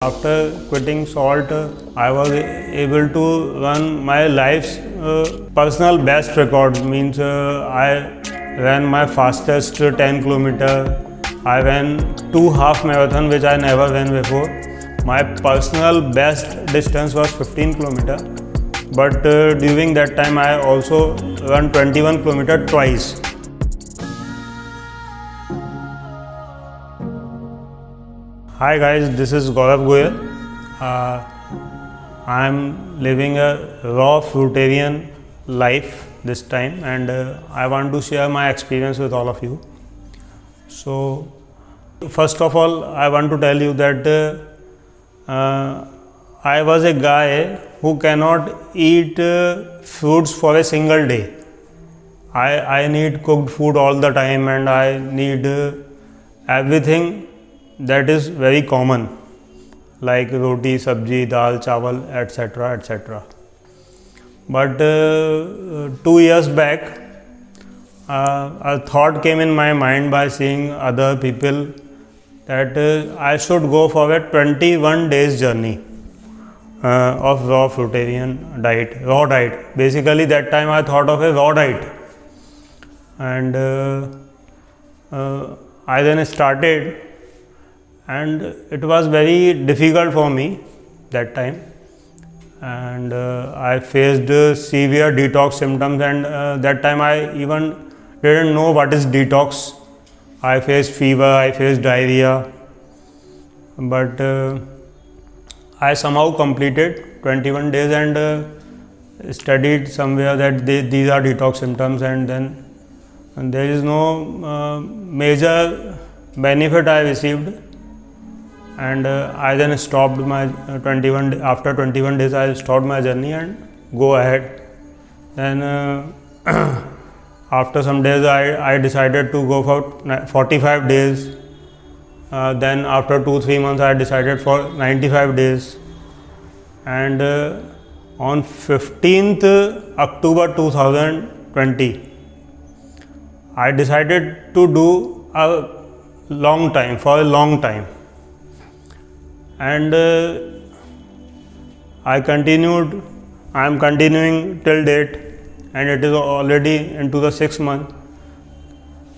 After quitting salt, I was able to run my life's personal best record. Means I ran my fastest 10 kilometer. I ran 2 half marathon which I never ran before. My personal best distance was 15 kilometer. But during that time I also ran 21 kilometer twice. Hi guys, this is Parth Goyal. I am living a raw fruitarian life this time, and I want to share my experience with all of you. So, first of all, I want to tell you that I was a guy who cannot eat fruits for a single day. I need cooked food all the time, and I need everything that is very common, like roti, sabji, dal, chawal, etc. etc. But 2 years back, a thought came in my mind by seeing other people that I should go for a 21 days journey of raw fruitarian diet, raw diet. Basically, that time I thought of a raw diet, and I then started. And it was very difficult for me that time, and I faced severe detox symptoms, and that time I even didn't know what is detox. I faced fever, I faced diarrhea, but I somehow completed 21 days and studied somewhere that these are detox symptoms, and then there is no major benefit I received. And I then stopped my 21. After 21 days, I stopped my journey and go ahead. Then after some days, I decided to go for 45 days. Then after 2-3 months, I decided for 95 days. And on 15th October 2020, I decided to do a long time. And I am continuing till date, and it is already into the 6th month.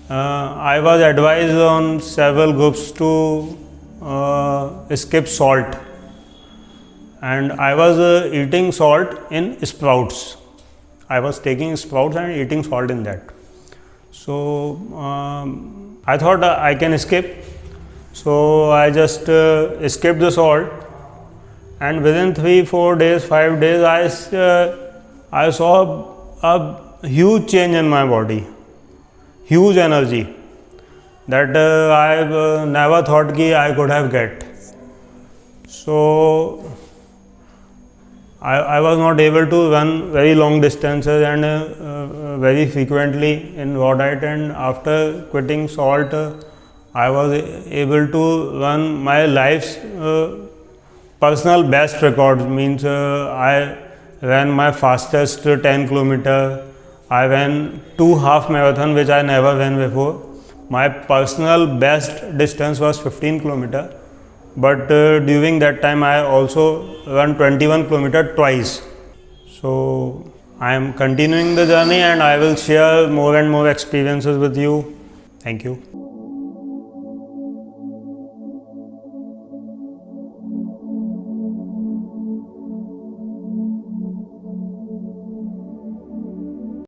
I was advised on several groups to skip salt, and I was eating salt in sprouts. I was taking sprouts and eating salt in that. So I thought I can skip. So I just skipped the salt, and within 3-4 days, 5 days, I saw a huge change in my body, huge energy that I never thought I could have get. So I was not able to run very long distances and very frequently in raw diet, and after quitting salt, I was able to run my life's personal best records. Means I ran my fastest 10 kilometer. I ran 2 half marathon which I never ran before. My personal best distance was 15 kilometer. But during that time I also ran 21 kilometer twice. So I am continuing the journey, and I will share more and more experiences with you. Thank you.